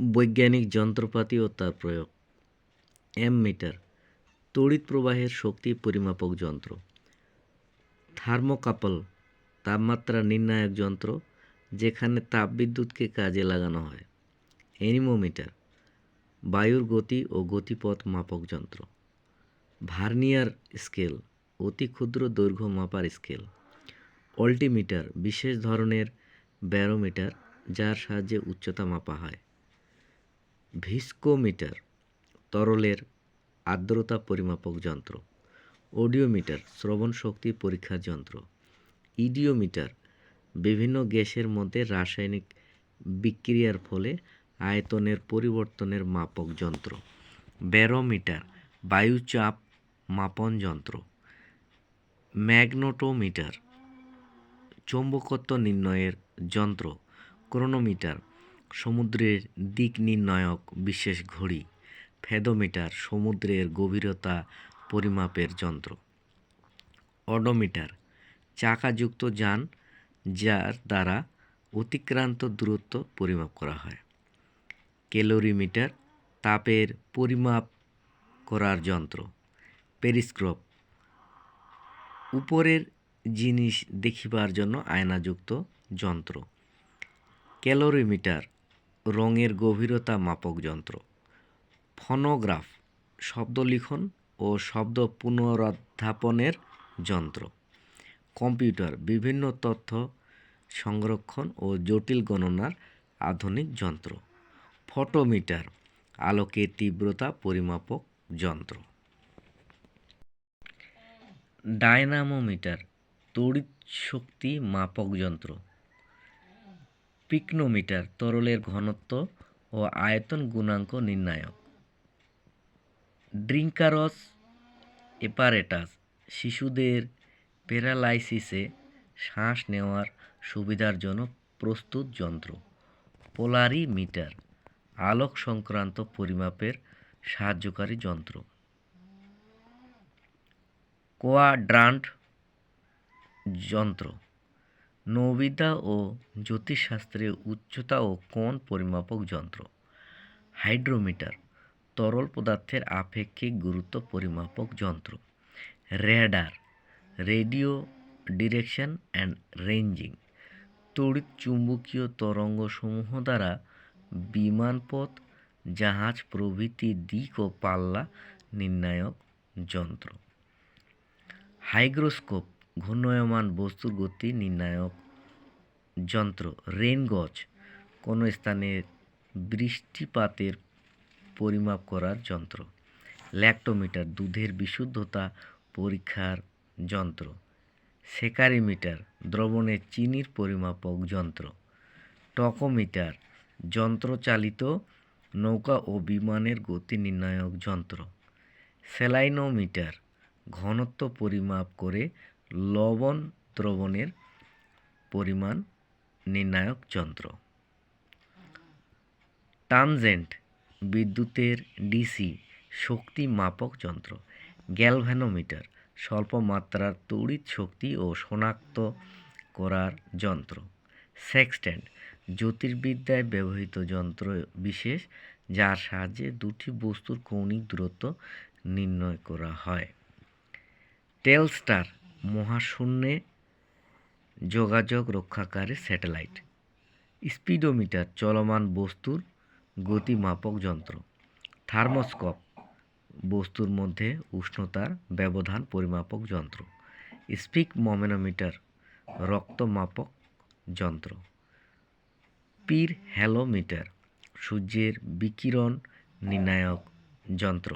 বৈজ্ঞানিক যন্ত্রপাতি ও তার প্রয়োগ। অ্যামমিটার তড়িৎ প্রবাহের শক্তি পরিমাপক যন্ত্র। থার্মোকাপল তাপমাত্রা নির্ণায়ক যন্ত্র, যেখানে তাপবিদ্যুৎকে কাজে লাগানো হয়। অ্যানিমোমিটার বায়ুর গতি ও গতিপথ মাপক যন্ত্র। ভার্নিয়ার স্কেল অতি ক্ষুদ্র দৈর্ঘ্য মাপার স্কেল। অল্টিমিটার বিশেষ ধরনের ব্যারোমিটার, যার সাহায্যে উচ্চতা মাপা হয়। ভিস্কোমিটার তরলের আর্দ্রতা পরিমাপক যন্ত্র। অডিওমিটার শ্রবণ শক্তি পরীক্ষার যন্ত্র। ইডিওমিটার বিভিন্ন গ্যাসের মধ্যে রাসায়নিক বিক্রিয়ার ফলে আয়তনের পরিবর্তনের মাপক যন্ত্র। ব্যারোমিটার বায়ুচাপ মাপন যন্ত্র। ম্যাগনেটোমিটার চৌম্বকত্ব নির্ণয়ের যন্ত্র। ক্রোনোমিটার সমুদ্রের দিক নির্ণায়ক বিশেষ ঘড়ি। ফেদোমিটার সমুদ্রের গভীরতা পরিমাপের যন্ত্র। অডোমিটার চাকাযুক্ত যান, যার দ্বারা অতিক্রান্ত দূরত্ব পরিমাপ করা হয়। ক্যালোরিমিটার তাপের পরিমাপ করার যন্ত্র। পেরিস্কোপ উপরের জিনিস দেখিবার জন্য আয়নাযুক্ত যন্ত্র। ক্যালোরিমিটার রঙের গভীরতা মাপক যন্ত্র। ফোনোগ্রাফ শব্দ লিখন ও শব্দ পুনরুত্থাপনের যন্ত্র। কম্পিউটার বিভিন্ন তথ্য সংরক্ষণ ও জটিল গণনার আধুনিক যন্ত্র। ফটোমিটার আলোকের তীব্রতা পরিমাপক যন্ত্র। ডায়নামোমিটার তড়িৎ শক্তি মাপক যন্ত্র। পিকনোমিটার তরলের ঘনত্ব ও আয়তন গুণাঙ্ক নির্ণায়ক। ড্রিঙ্কারস অ্যাপারেটাস শিশুদের প্যারালাইসিসে শ্বাস নেওয়ার সুবিধার জন্য প্রস্তুত যন্ত্র। পোলারিমিটার আলোক সংক্রান্ত পরিমাপের সাহায্যকারী যন্ত্র। কোয়াড্রান্ট যন্ত্র নৌবিদ্যা ও জ্যোতিষশাস্ত্রে উচ্চতা ও কোণ পরিমাপক যন্ত্র। হাইড্রোমিটার তরল পদার্থের আপেক্ষিক গুরুত্ব পরিমাপক যন্ত্র। Radar radio direction and ranging তড়িৎ চুম্বকীয় তরঙ্গসমূহ দ্বারা বিমানপথ, জাহাজ প্রভৃতির দিক ও পাল্লা নির্ণায়ক যন্ত্র। হাইগ্রোস্কোপ ঘূর্ণায়মান বস্তুর গতি নির্ণায়ক যন্ত্র। রেইন গজ কোনো স্থানে বৃষ্টিপাতের পরিমাপ করার যন্ত্র। ল্যাক্টোমিটার দুধের বিশুদ্ধতা পরীক্ষার যন্ত্র। সেকারিমিটার দ্রবণে চিনির পরিমাপক যন্ত্র। টকোমিটার যন্ত্রচালিত নৌকা ও বিমানের গতি নির্ণায়ক যন্ত্র। স্যালাইনোমিটার ঘনত্ব পরিমাপ করে লবণ দ্রবণের পরিমাণ নির্ণায়ক যন্ত্র। ট্রানজেন্ট বিদ্যুতের ডিসি শক্তি মাপক যন্ত্র। গ্যালভানোমিটার স্বল্প মাত্রার তড়িৎ শক্তি ও শনাক্ত করার যন্ত্র। সেক্সট্যান্ট জ্যোতির্বিদ্যায় ব্যবহৃত যন্ত্র বিশেষ, যার সাহায্যে দুটি বস্তুর কৌণিক দূরত্ব নির্ণয় করা হয়। টেলস্টার মহাশূন্যে যোগাযোগ রক্ষাকারী স্যাটেলাইট। স্পিডোমিটার চলমান বস্তুর গতি মাপক যন্ত্র। থার্মোস্কোপ বস্তুর মধ্যে উষ্ণতার ব্যবধান পরিমাপক যন্ত্র। স্পিগমোনোমিটার রক্ত মাপক যন্ত্র। পিরহেলোমিটার সূর্যের বিকিরণ নির্ণায়ক যন্ত্র।